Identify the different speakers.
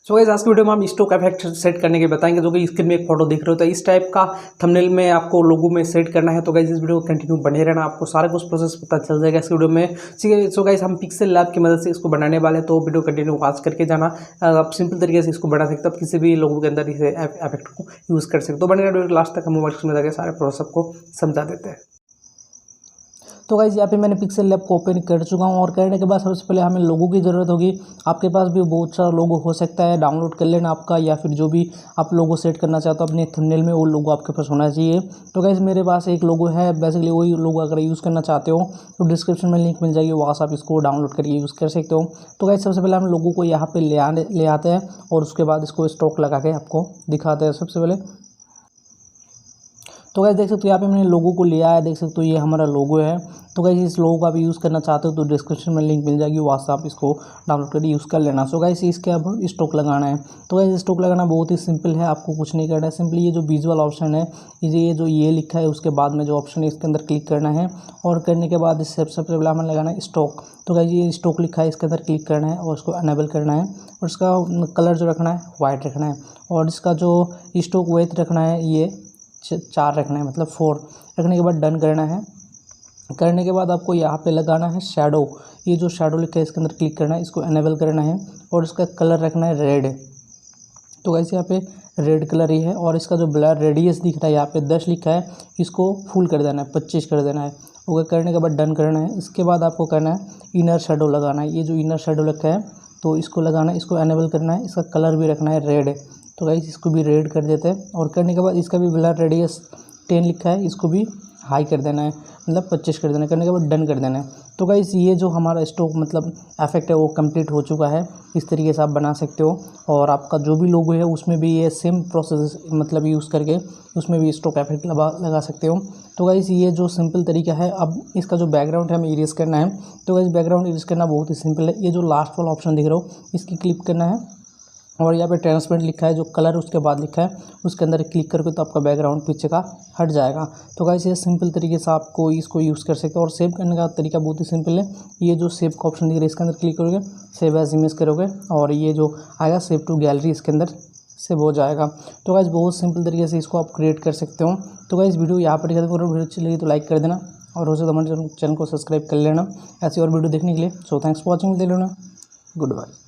Speaker 1: So guys आज की video में हम स्टॉक इफेक्ट सेट करने के बताएंगे, जो कि स्क्रीन में एक फोटो दिख रहे हो तो इस टाइप का थंबनेल में आपको लोगो में सेट करना है। तो गाइस इस वीडियो को कंटिन्यू बने रहना, आपको सारा कुछ प्रोसेस पता चल जाएगा इस वीडियो में। ठीक है, सो गाइस हम पिक्सेल लैब की मदद से इसको बनाने वाले हैं, तो वीडियो कंटिन्यू वॉच करके जाना। आप सिंपल तरीके से इसको बना सकते हो, आप किसी भी लोगों के अंदर इस इफेक्ट को यूज़ कर सकते हो। तो बने वीडियो लास्ट तक, हम मोबाइल में जाकर सारे प्रोसेस को समझा देते हैं। तो गाइस यहाँ पे मैंने पिक्सेल लैब को ओपन कर चुका हूँ और करने के बाद सबसे पहले हमें लोगों की ज़रूरत होगी। आपके पास भी बहुत सारा लोगो हो सकता है, डाउनलोड कर लेना आपका, या फिर जो भी आप लोगो सेट करना चाहते हो अपने थंबनेल में, वो लोगो आपके पास होना चाहिए। तो गाइस मेरे पास एक लोगो है, बेसिकली वही लोगो अगर यूज़ करना चाहते हो तो डिस्क्रिप्शन में लिंक मिल जाएगी, वहाँ से आप इसको डाउनलोड करके यूज़ कर सकते हो। तो गाइस सबसे पहले हम लोगों को यहाँ पर ले आते हैं और उसके बाद इसको स्टॉक लगा के आपको दिखाते हैं सबसे पहले। तो गाइस देख सकते हो यहाँ पे मैंने लोगो को लिया है, देख सकते हो ये हमारा लोगो है। तो गाइस इस लोगो को आप यूज़ करना चाहते हो तो डिस्क्रिप्शन में लिंक मिल जाएगी, वहाँ से आप इसको डाउनलोड करके यूज़ कर लेना। सो गाइस इसके अब स्टॉक लगाना है। तो गाइस स्टॉक लगाना बहुत ही सिंपल है, आपको कुछ नहीं करना है। सिंपली ये जो विजुअल ऑप्शन है, ये जो ये लिखा है, उसके बाद में जो ऑप्शन है इसके अंदर क्लिक करना है और करने के बाद इस सबसे पहले हमें लगाना है स्टॉक। तो गाइस ये स्टॉक लिखा है, इसके अंदर क्लिक करना है और उसको अनेबल करना है और इसका कलर जो रखना है वाइट रखना है और इसका जो स्टॉक वेट रखना है ये 4 रखना है, मतलब 4 रखने के बाद डन करना है। करने के बाद आपको यहाँ पे लगाना है शेडो, ये जो शेडो लिखा है इसके अंदर क्लिक करना है, इसको एनेबल करना है और इसका कलर रखना है रेड। तो वैसे यहाँ पे रेड कलर ही है और इसका जो ब्लर रेडियस दिख रहा है यहाँ पे 10 लिखा है, इसको फुल कर देना है, 25 कर देना है। ओके, करने के बाद डन करना है। इसके बाद आपको करना है इनर शेडो लगाना है, ये जो इनर शेडो लिखा है तो इसको लगाना है, इसको एनेबल करना है, इसका कलर भी रखना है रेड। तो गाइस इसको भी रेड कर देते हैं और करने के बाद इसका भी ब्लर रेडियस 10 लिखा है, इसको भी हाई कर देना है, मतलब 25 कर देना है। करने के बाद डन कर देना है। तो गाइस ये जो हमारा स्टॉक मतलब इफेक्ट है वो कंप्लीट हो चुका है। इस तरीके से आप बना सकते हो और आपका जो भी लोगो है उसमें भी ये सेम प्रोसेस मतलब यूज़ करके उसमें भी स्टॉक इफेक्ट लगा सकते हो। तो गाइस ये जो सिंपल तरीका है, अब इसका जो बैकग्राउंड है हमें इरेज करना है। तो गाइस बैकग्राउंड इरेज करना बहुत ही सिंपल है, ये जो लास्ट वाला ऑप्शन दिख रहा हो इसकी क्लिक करना है और यहाँ पे ट्रांसपेरेंट लिखा है, जो कलर उसके बाद लिखा है उसके अंदर क्लिक करके तो आपका बैकग्राउंड पीछे का हट जाएगा। तो गाइस ये सिंपल तरीके से आपको इसको यूज़ कर सकते हो और सेव करने का तरीका बहुत ही सिंपल है। ये जो सेव का ऑप्शन दिख रहा है इसके अंदर क्लिक करोगे, सेव एज इमेज करोगे और ये जो आएगा सेव टू गैलरी, इसके अंदर सेव हो जाएगा। तो गाइस बहुत सिंपल तरीके से इसको आप क्रिएट कर सकते हो। तो गाइस वीडियो यहाँ पर खत्म करो, वीडियो अच्छी लगी तो लाइक कर देना और हो सके तो हमारे चैनल को सब्सक्राइब कर लेना ऐसी और वीडियो देखने के लिए। सो थैंक्स फॉर वॉचिंग, दे लेना, गुड बाय।